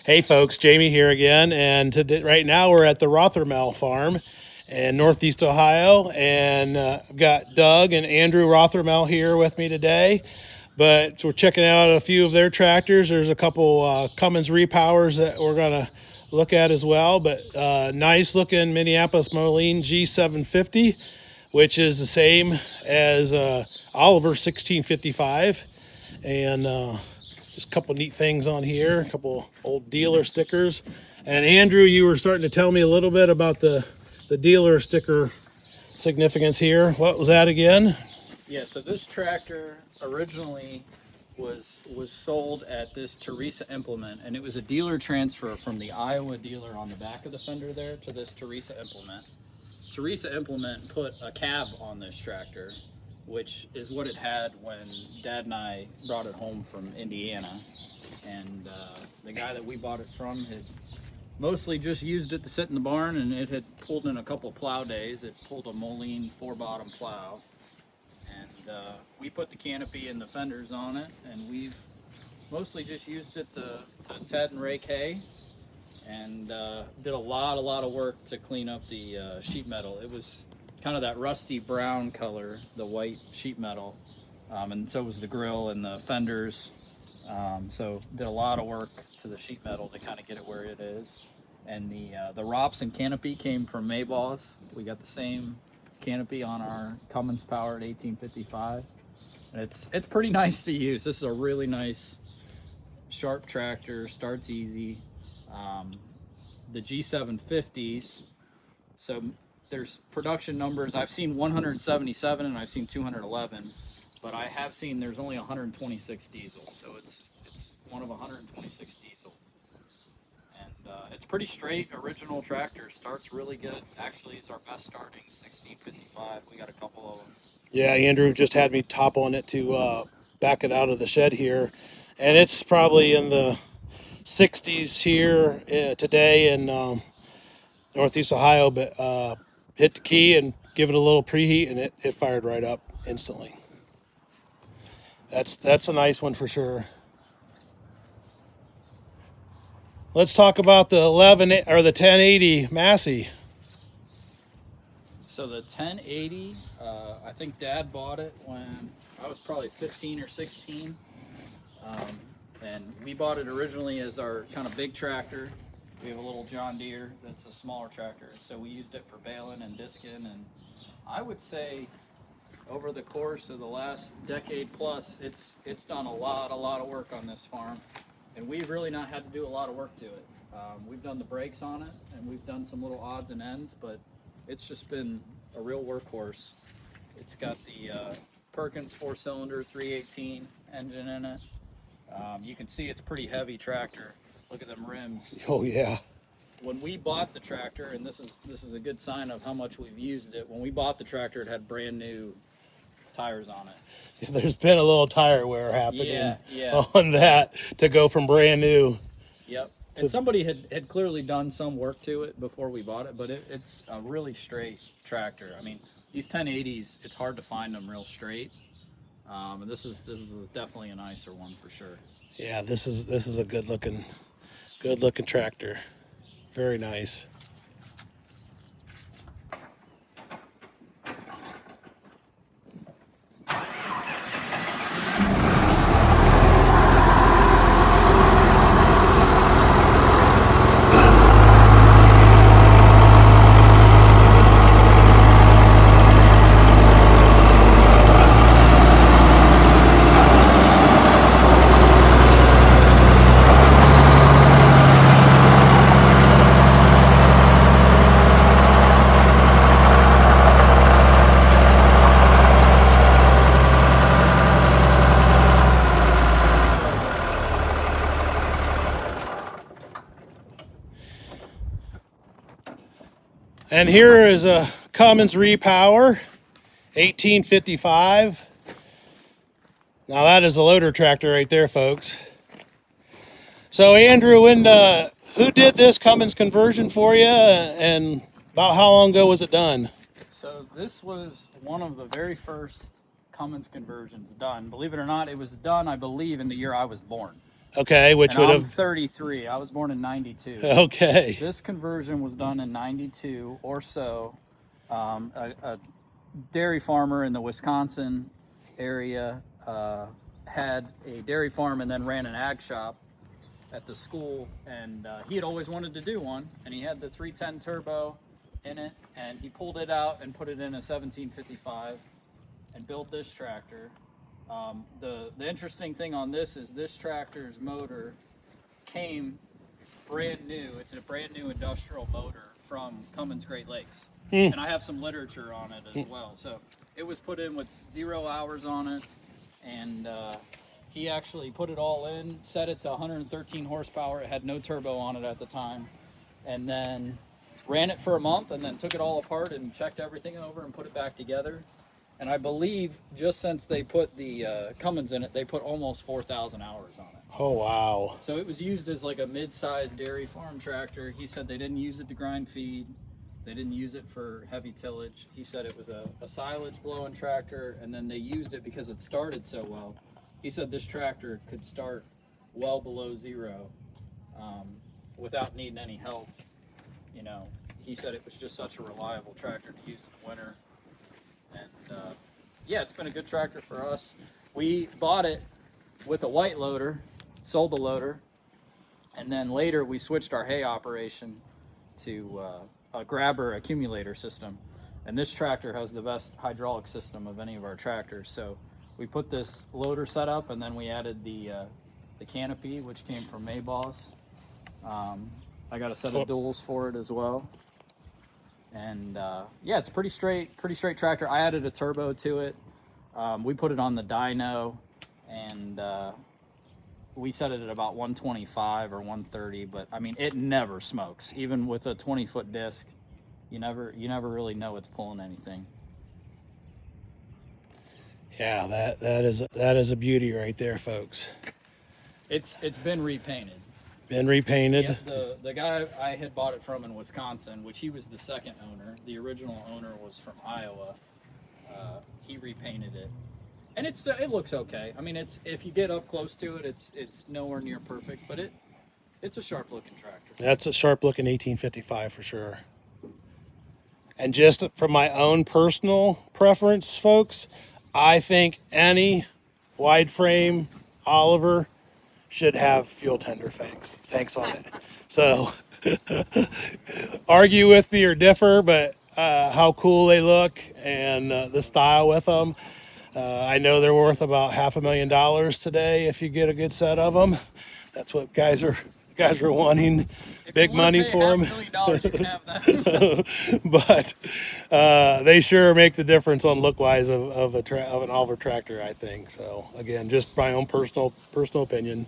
Hey folks, Jamie here again, and right now we're at the Rothermel farm in Northeast Ohio, and I've got Doug and Andrew Rothermel here with me today. But we're checking out a few of their tractors. There's a couple Cummins Repowers that we're gonna look at as well. But nice looking Minneapolis Moline G750, which is the same as Oliver 1655, and just a couple neat things on here, a couple old dealer stickers. And Andrew, you were starting to tell me a little bit about the dealer sticker significance here. What was that again? Yeah, so this tractor originally was sold at this Teresa implement, and it was a dealer transfer from the Iowa dealer on the back of the fender there to this Teresa implement. Teresa implement put a cab on this tractor, which is what it had when Dad and I brought it home from Indiana. And the guy that we bought it from had mostly just used it to sit in the barn, and it had pulled in a couple plow days. It pulled a Moline 4-bottom plow. And we put the canopy and the fenders on it, and we've mostly just used it to ted and rake hay, and did a lot of work to clean up the sheet metal. It was kind of that rusty brown color, the white sheet metal, and so was the grill and the fenders. So did a lot of work to the sheet metal to kind of get it where it is. And the ROPS and canopy came from Maybaugh's. We got the same canopy on our Cummins Power at 1855. And it's pretty nice to use. This is a really nice sharp tractor, starts easy. The G750s, so there's production numbers. I've seen 177 and I've seen 211, but I have seen there's only 126 diesel, so it's one of 126 diesel. And it's pretty straight, original tractor, starts really good. Actually, it's our best starting 1655. We got a couple of them. Yeah, Andrew just had me top on it to back it out of the shed here, and it's probably in the 60s here today in Northeast Ohio, but hit the key and give it a little preheat, and it fired right up instantly. That's a nice one for sure. Let's talk about the 1080 Massey. So the 1080, I think Dad bought it when I was probably 15 or 16. And we bought it originally as our kind of big tractor. We have a little John Deere that's a smaller tractor, so we used it for baling and disking. And I would say over the course of the last decade plus, it's done a lot of work on this farm, and we've really not had to do a lot of work to it. We've done the brakes on it, and we've done some little odds and ends, but it's just been a real workhorse. It's got the Perkins 4-cylinder 318 engine in it. You can see it's pretty heavy tractor. Look at them rims. Oh yeah. When we bought the tractor, and this is a good sign of how much we've used it. When we bought the tractor, it had brand new tires on it. There's been a little tire wear happening Yeah. on that to go from brand new. Yep. And somebody had clearly done some work to it before we bought it, but it's a really straight tractor. I mean, these 1080s, it's hard to find them real straight. And this is definitely a nicer one for sure. Yeah, this is a good looking tractor. Very nice. And here is a Cummins Repower, 1855. Now that is a loader tractor right there, folks. So Andrew, who did this Cummins conversion for you, and about how long ago was it done? So this was one of the very first Cummins conversions done. Believe it or not, it was done, I believe, in the year I was born. Okay, which And would I'm have 33. I was born in 92. okay. This conversion was done in 92 or so. A dairy farmer in the Wisconsin area had a dairy farm and then ran an ag shop at the school, and he had always wanted to do one, and he had the 310 turbo in it, and he pulled it out and put it in a 1755 and built this tractor. The interesting thing on this is this tractor's motor came brand new. It's a brand new industrial motor from Cummins Great Lakes. And I have some literature on it as well. So it was put in with 0 hours on it, and he actually put it all in, set it to 113 horsepower. It had no turbo on it at the time, and then ran it for a month, and then took it all apart and checked everything over and put it back together. And I believe just since they put the Cummins in it, they put almost 4,000 hours on it. Oh wow. So it was used as like a mid-sized dairy farm tractor. He said they didn't use it to grind feed. They didn't use it for heavy tillage. He said it was a silage blowing tractor, and then they used it because it started so well. He said this tractor could start well below zero without needing any help. You know, he said it was just such a reliable tractor to use in the winter. And yeah, it's been a good tractor for us. We bought it with a white loader, sold the loader, and then later we switched our hay operation to a grabber accumulator system. And this tractor has the best hydraulic system of any of our tractors. So we put this loader set up, and then we added the canopy, which came from Mayboss. I got a set of duals for it as well. And yeah, it's pretty straight tractor. I added a turbo to it. We put it on the dyno, and we set it at about 125 or 130. But I mean, it never smokes. Even with a 20-foot disc, you never really know it's pulling anything. Yeah, that is a beauty right there, folks. It's been repainted. Been repainted. Yeah, the guy I had bought it from in Wisconsin, which he was the second owner. The original owner was from Iowa. He repainted it, and it looks okay. I mean, if you get up close to it, it's nowhere near perfect, but it's a sharp looking tractor. That's a sharp looking 1855 for sure. And just from my own personal preference, folks, I think any wide frame Oliver should have fuel tender tanks on it. So argue with me or differ, but how cool they look and the style with them. I know they're worth about $500,000 today if you get a good set of them. That's what guys are wanting. Big money for them. $500,000, you can have that. But they sure make the difference on look wise of an Oliver tractor, I think. So again, just my own personal opinion.